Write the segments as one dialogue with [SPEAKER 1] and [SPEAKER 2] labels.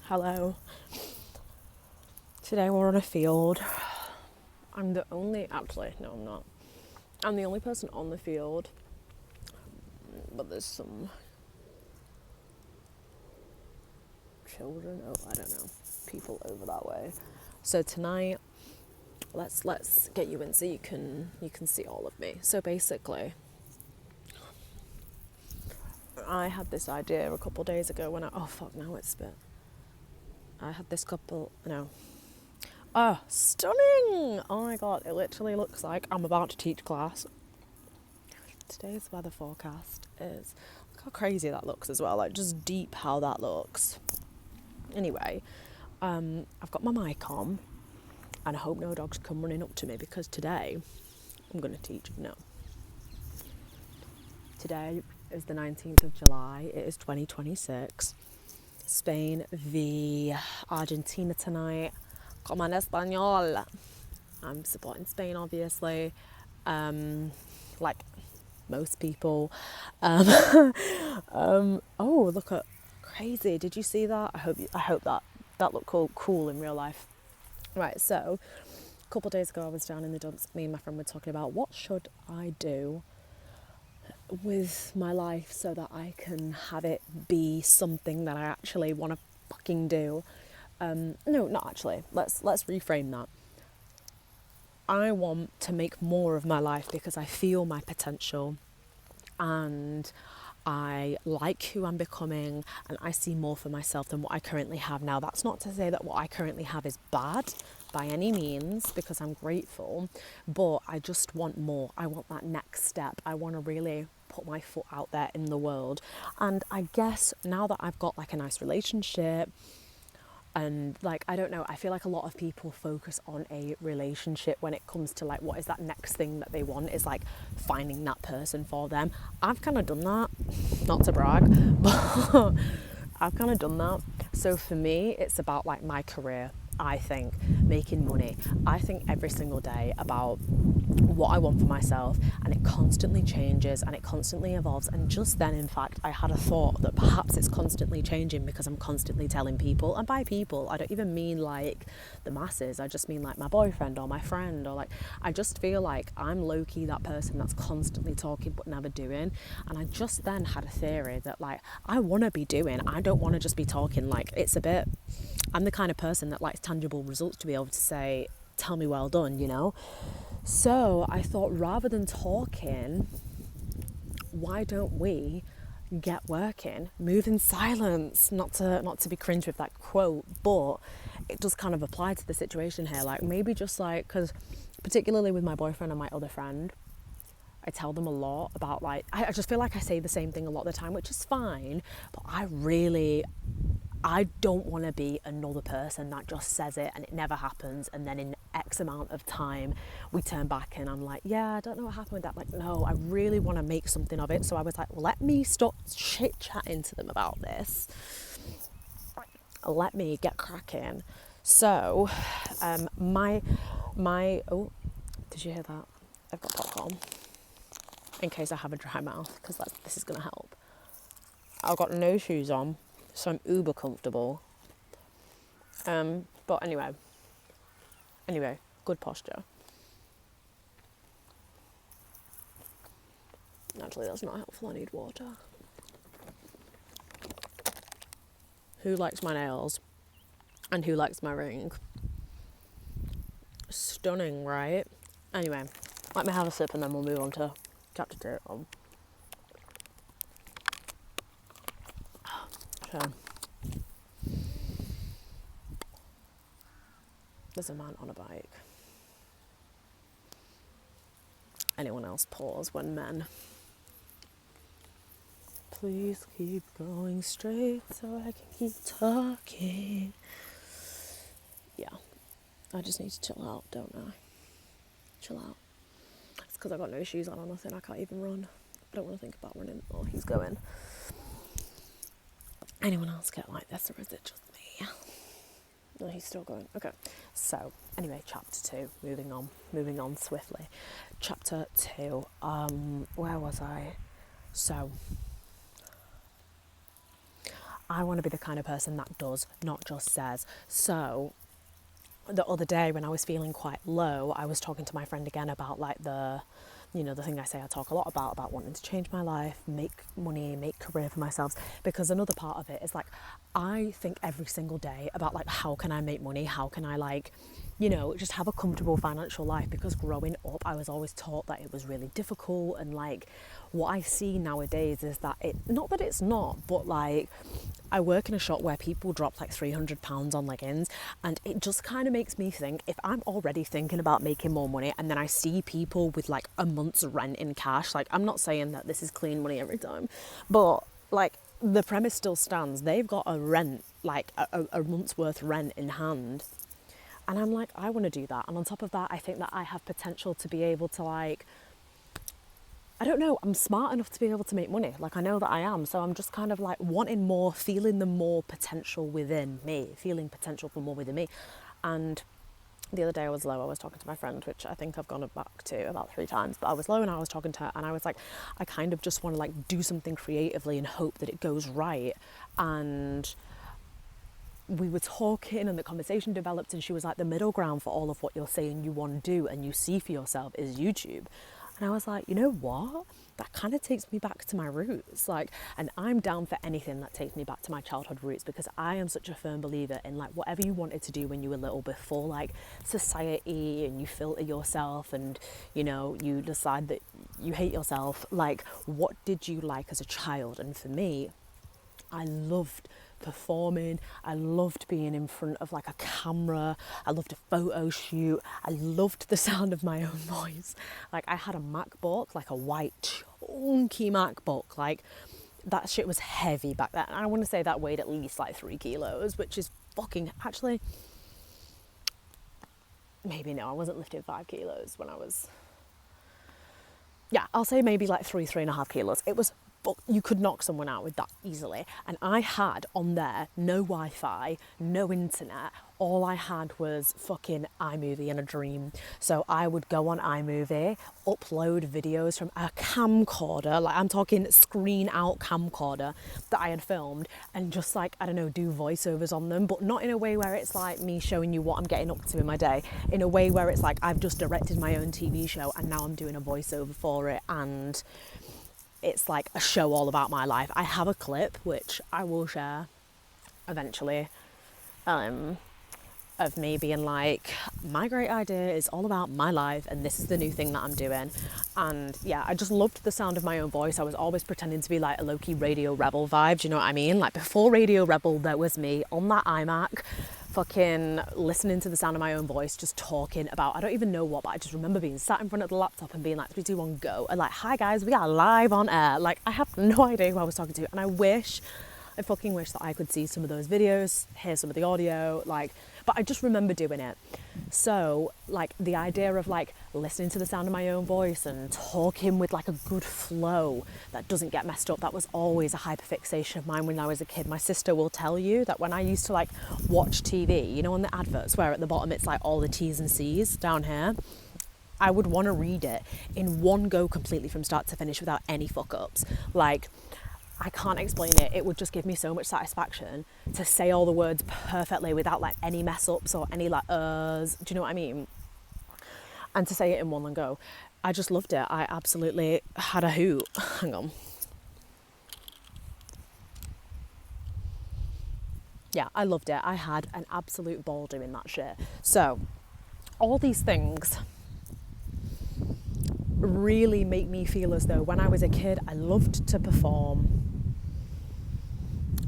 [SPEAKER 1] Hello. Today we're on a field. I'm the only, actually, no I'm not. I'm the only person on the field, but there's some children, I don't know, people over that way. So tonight, let's get you in so you can see all of me. So basically, I had this idea a couple days ago when I had this stunning! Oh my god, it literally looks like I'm about to teach class. Today's weather forecast is, look how crazy that looks as well, like just deep how that looks. Anyway, I've got my mic on and I hope no dogs come running up to me because today I'm going to teach. No. Today is the 19th of July, it is 2026. Spain v Argentina tonight. Como en español. I'm supporting Spain, obviously, like most people. Oh, look at crazy! Did you see that? I hope that looked cool in real life. Right, so a couple of days ago, I was down in the dumps. Me and my friend were talking about what should I do with my life so that I can have it be something that I actually want to fucking do. No, not actually. Let's reframe that. I want to make more of my life because I feel my potential and I like who I'm becoming and I see more for myself than what I currently have now. That's not to say that what I currently have is bad by any means, because I'm grateful, but I just want more. I want that next step. I want to really put my foot out there in the world. And I guess now that I've got like a nice relationship, and like, I don't know, I feel like a lot of people focus on a relationship when it comes to like what is that next thing that they want, is like finding that person for them. I've kind of done that, not to brag, but I've kind of done that. So for me, it's about like my career. I think making money. I think every single day about what I want for myself, and it constantly changes and it constantly evolves. And just then, in fact, I had a thought that perhaps it's constantly changing because I'm constantly telling people, and by people I don't even mean like the masses, I just mean like my boyfriend or my friend, or like, I just feel like I'm low-key that person that's constantly talking but never doing. And I just then had a theory that like, I want to be doing, I don't want to just be talking. Like, it's a bit, I'm the kind of person that likes tangible results, to be able to say, tell me well done, you know. So I thought, rather than talking, why don't we get working, move in silence? Not to be cringe with that quote, but it does kind of apply to the situation here. Like, maybe just like, because particularly with my boyfriend and my other friend, I tell them a lot about like, I just feel like I say the same thing a lot of the time, which is fine, but I don't want to be another person that just says it and it never happens, and then in X amount of time we turn back and I'm like, yeah, I don't know what happened with that. Like, no, I really want to make something of it. So I was like, let me stop chit-chatting to them about this. Let me get cracking. So my oh, did you hear that? I've got popcorn in case I have a dry mouth, because this is going to help. I've got no shoes on, so I'm uber comfortable. But anyway, good posture. Actually, that's not helpful. I need water. Who likes my nails? And who likes my ring? Stunning, right? Anyway, let me have a sip and then we'll move on to chapter 2. So, there's a man on a bike. Anyone else pause when men? Please keep going straight so I can keep talking. Yeah, I just need to chill out, don't I? Chill out. It's because I've got no shoes on or nothing. I can't even run. I don't want to think about running. Oh, he's going. Anyone else get like this, or is it just me? No, he's still going. Okay. So, anyway, chapter 2. Moving on swiftly. Chapter 2. Where was I? So, I want to be the kind of person that does, not just says. So the other day when I was feeling quite low, I was talking to my friend again about like the thing I say I talk a lot about wanting to change my life, make money, make career for myself. Because another part of it is like, I think every single day about like, how can I make money? How can I like, just have a comfortable financial life? Because growing up, I was always taught that it was really difficult. And like, what I see nowadays is that not that it's not, but like, I work in a shop where people drop like £300 on leggings, and it just kind of makes me think, if I'm already thinking about making more money and then I see people with like a month's rent in cash, like, I'm not saying that this is clean money every time, but like, the premise still stands. They've got a rent, like a month's worth rent in hand. And I'm like, I want to do that. And on top of that, I think that I have potential to be able to like, I don't know, I'm smart enough to be able to make money. Like, I know that I am. So I'm just kind of like wanting more, feeling the more potential within me, feeling potential for more within me. And the other day I was low, I was talking to my friend, which I think I've gone back to about 3 times, but I was low and I was talking to her and I was like, I kind of just want to like do something creatively and hope that it goes right. And we were talking and the conversation developed, and she was like, the middle ground for all of what you're saying you want to do and you see for yourself is YouTube. And I was like, you know what? That kind of takes me back to my roots. Like, and I'm down for anything that takes me back to my childhood roots, because I am such a firm believer in like whatever you wanted to do when you were little, before like society and you filter yourself and, you decide that you hate yourself. Like, what did you like as a child? And for me, I loved performing. I loved being in front of like a camera. I loved a photo shoot. I loved the sound of my own voice. Like, I had a MacBook, like a white chunky MacBook. Like, that shit was heavy back then. I want to say that weighed at least like 3 kilos, which is fucking, actually, maybe no, I wasn't lifting 5 kilos when I was, yeah, I'll say maybe like 3.5 kilos. It was, you could knock someone out with that easily. And I had on there no Wi-Fi, no internet. All I had was fucking iMovie and a dream. So I would go on iMovie, upload videos from a camcorder, like I'm talking screen out camcorder that I had filmed, and just like, I don't know, do voiceovers on them, but not in a way where it's like me showing you what I'm getting up to in my day, in a way where it's like I've just directed my own TV show and now I'm doing a voiceover for it, and it's like a show all about my life. I have a clip, which I will share eventually, of me being like, my great idea is all about my life and this is the new thing that I'm doing. And yeah, I just loved the sound of my own voice. I was always pretending to be like a low-key Radio Rebel vibe, do you know what I mean? Like, before Radio Rebel, there was me on that iMac, fucking listening to the sound of my own voice, just talking about, I don't even know what, but I just remember being sat in front of the laptop and being like, 3, 2, 1, go. And like, hi guys, we are live on air. Like, I have no idea who I was talking to. And I fucking wish that I could see some of those videos, hear some of the audio, like, but I just remember doing it. So like, the idea of like listening to the sound of my own voice and talking with like a good flow that doesn't get messed up, that was always a hyperfixation of mine when I was a kid. My sister will tell you that when I used to like watch TV, on the adverts where at the bottom it's like all the T's and C's down here, I would want to read it in one go completely from start to finish without any fuck ups. Like, I can't explain it. It would just give me so much satisfaction to say all the words perfectly without like any mess ups or any like do you know what I mean? And to say it in one go. I just loved it. I absolutely had a hoot. Hang on. Yeah, I loved it. I had an absolute ball doing that shit. So, all these things really make me feel as though when I was a kid, I loved to perform.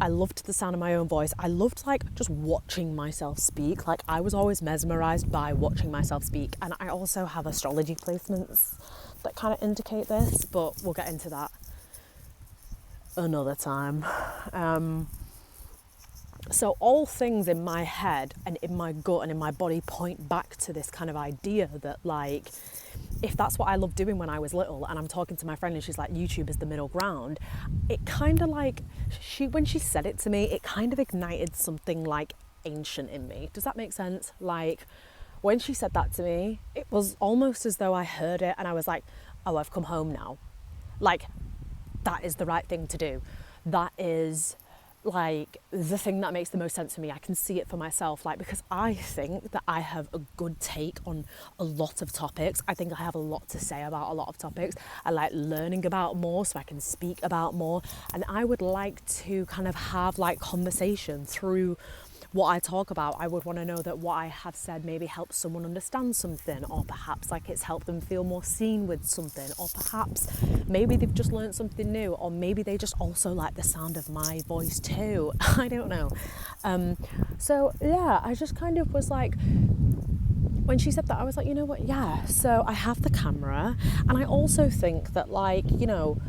[SPEAKER 1] I loved the sound of my own voice. I loved like just watching myself speak. Like, I was always mesmerized by watching myself speak. And I also have astrology placements that kind of indicate this, but we'll get into that another time. So all things in my head and in my gut and in my body point back to this kind of idea that like, if that's what I loved doing when I was little, and I'm talking to my friend and she's like, YouTube is the middle ground, it kind of like, when she said it to me, it kind of ignited something like ancient in me. Does that make sense? Like, when she said that to me, it was almost as though I heard it and I was like, oh, I've come home now. Like, that is the right thing to do. That is like the thing that makes the most sense for me. I can see it for myself, like, because I think that I have a good take on a lot of topics. I think I have a lot to say about a lot of topics. I like learning about more so I can speak about more, and I would like to kind of have like conversation through what I talk about. I would want to know that what I have said maybe helps someone understand something, or perhaps like it's helped them feel more seen with something, or perhaps maybe they've just learned something new, or maybe they just also like the sound of my voice too. I don't know. So yeah, I just kind of was like, when she said that, I was like, you know what, yeah, so I have the camera, and I also think that, like, you know,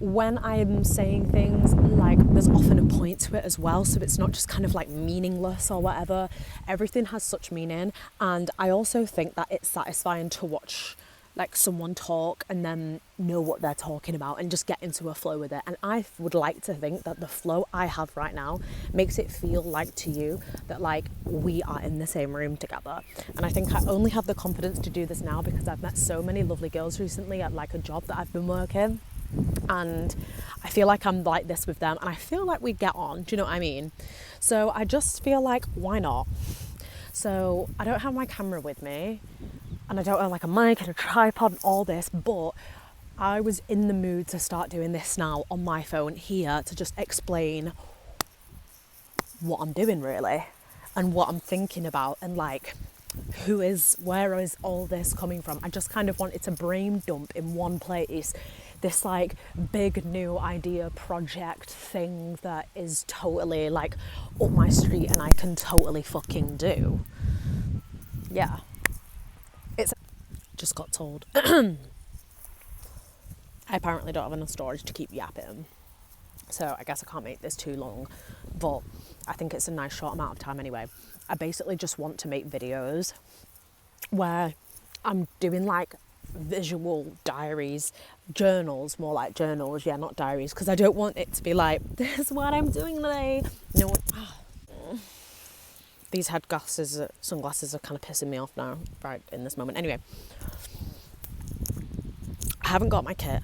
[SPEAKER 1] when I'm saying things, like, there's often a point to it as well, so it's not just kind of like meaningless or whatever. Everything has such meaning, and I also think that it's satisfying to watch like someone talk and then know what they're talking about and just get into a flow with it. And I would like to think that the flow I have right now makes it feel like to you that like we are in the same room together. And I think I only have the confidence to do this now because I've met so many lovely girls recently at like a job that I've been working, and I feel like I'm like this with them, and I feel like we get on, do you know what I mean? So I just feel like, why not? So I don't have my camera with me, and I don't have like a mic and a tripod and all this, but I was in the mood to start doing this now on my phone here to just explain what I'm doing really, and what I'm thinking about, and like where is all this coming from. I just kind of wanted to brain dump in one place this like big new idea project thing that is totally like up my street and I can totally fucking do. Yeah. It's just got told. I apparently don't have enough storage to keep yapping, so I guess I can't make this too long, but I think it's a nice short amount of time anyway. I basically just want to make videos where I'm doing like visual diaries, journals, more like journals, yeah, not diaries, because I don't want it to be like, this is what I'm doing today. No, these sunglasses are kind of pissing me off now, right in this moment. Anyway, I haven't got my kit,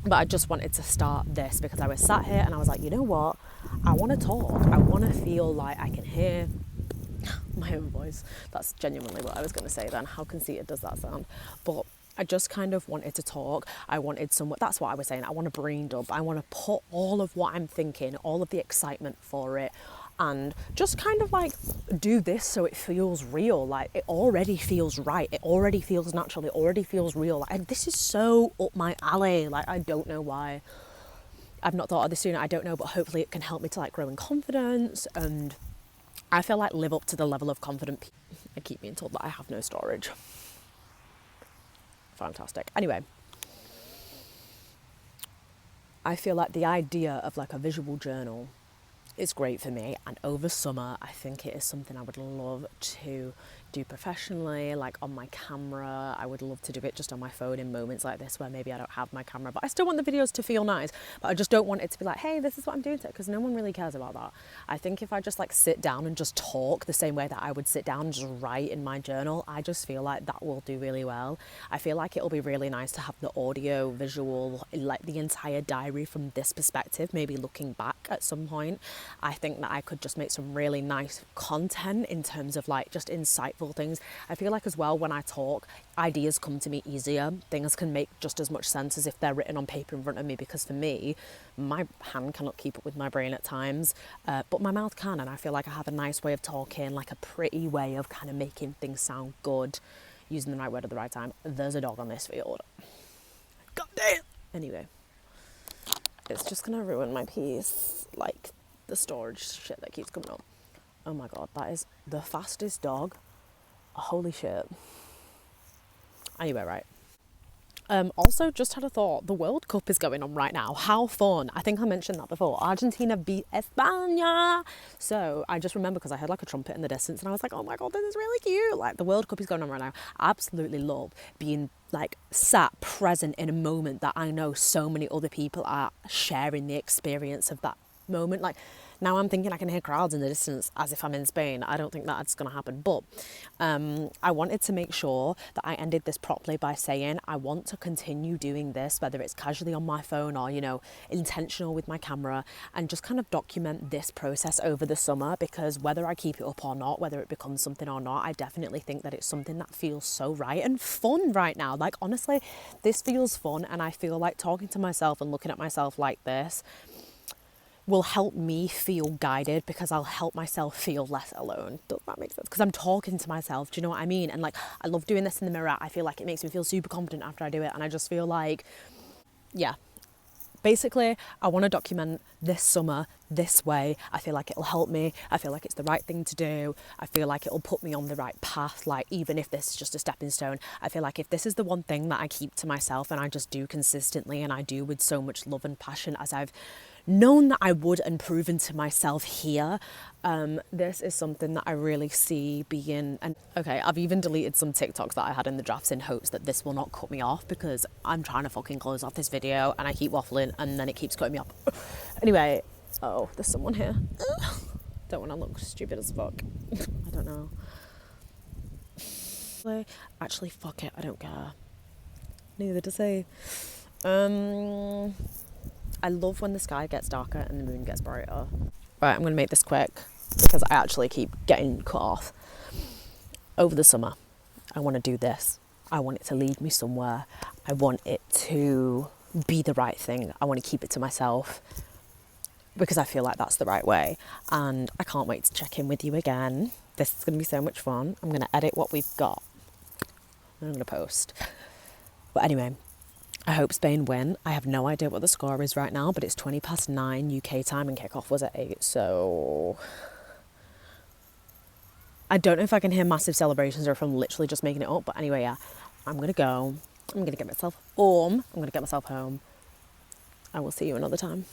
[SPEAKER 1] but I just wanted to start this because I was sat here and I was like, you know what? I want to talk. I want to feel like I can hear my own voice. That's genuinely what I was going to say then. How conceited does that sound? But I just kind of wanted to talk. I wanted that's what I was saying. I want to brain dump. I want to put all of what I'm thinking, all of the excitement for it, and just kind of like do this so it feels real. Like it already feels right. It already feels natural. It already feels real. Like, this is so up my alley. Like, I don't know why I've not thought of this sooner. I don't know, but hopefully it can help me to like grow in confidence, and I feel like live up to the level of confident people. I keep being told that I have no storage. Fantastic. Anyway, I feel like the idea of like a visual journal is great for me, and over summer I think it is something I would love to do professionally, like on my camera. I would love to do it just on my phone in moments like this where maybe I don't have my camera, but I still want the videos to feel nice, but I just don't want it to be like, hey, this is what I'm doing today, because no one really cares about that. I think if I just like sit down and just talk the same way that I would sit down and just write in my journal, I just feel like that will do really well. I feel like it'll be really nice to have the audio visual, like the entire diary from this perspective, maybe looking back at some point. I think that I could just make some really nice content in terms of like just insightful things. I feel like as well, when I talk, ideas come to me easier. Things can make just as much sense as if they're written on paper in front of me, because for me, my hand cannot keep up with my brain at times, but my mouth can, and I feel like I have a nice way of talking, like a pretty way of kind of making things sound good, using the right word at the right time. There's a dog on this field. God damn! Anyway, it's just gonna ruin my piece, like the storage shit that keeps coming up. Oh my god, that is the fastest dog. Holy shit. Anyway, right. Also, just had a thought. The World Cup is going on right now. How fun. I think I mentioned that before. Argentina beat España. So I just remember because I heard like a trumpet in the distance and I was like, oh my God, this is really cute. Like, the World Cup is going on right now. I absolutely love being like sat present in a moment that I know so many other people are sharing the experience of that moment. Like, Now I'm thinking I can hear crowds in the distance as if I'm in Spain. I don't think that's going to happen. But I wanted to make sure that I ended this properly by saying I want to continue doing this, whether it's casually on my phone or, you know, intentional with my camera, and just kind of document this process over the summer, because whether I keep it up or not, whether it becomes something or not, I definitely think that it's something that feels so right and fun right now. Like, honestly, this feels fun, and I feel like talking to myself and looking at myself like this will help me feel guided, because I'll help myself feel less alone. Does that make sense? Because I'm talking to myself, do you know what I mean? And like, I love doing this in the mirror. I feel like it makes me feel super confident after I do it, and I just feel like, yeah. Basically, I want to document this summer this way. I feel like it'll help me. I feel like it's the right thing to do. I feel like it'll put me on the right path. Like, even if this is just a stepping stone, I feel like if this is the one thing that I keep to myself and I just do consistently, and I do with so much love and passion as I've known that I would and proven to myself here, this is something that I really see being. And okay, I've even deleted some TikToks that I had in the drafts in hopes that this will not cut me off, because I'm trying to fucking close off this video and I keep waffling and then it keeps cutting me off. Anyway, oh, there's someone here. Don't want to look stupid as fuck. I don't know. Actually, fuck it, I don't care. Neither does he. I love when the sky gets darker and the moon gets brighter. Right, I'm going to make this quick because I actually keep getting cut off. Over the summer, I want to do this. I want it to lead me somewhere. I want it to be the right thing. I want to keep it to myself because I feel like that's the right way. And I can't wait to check in with you again. This is going to be so much fun. I'm going to edit what we've got. I'm going to post. But anyway, I hope Spain win. I have no idea what the score is right now, but it's 9:20 UK time and kickoff was at 8. So I don't know if I can hear massive celebrations or if I'm literally just making it up. But anyway, yeah, I'm going to go. I'm going to get myself home. I will see you another time.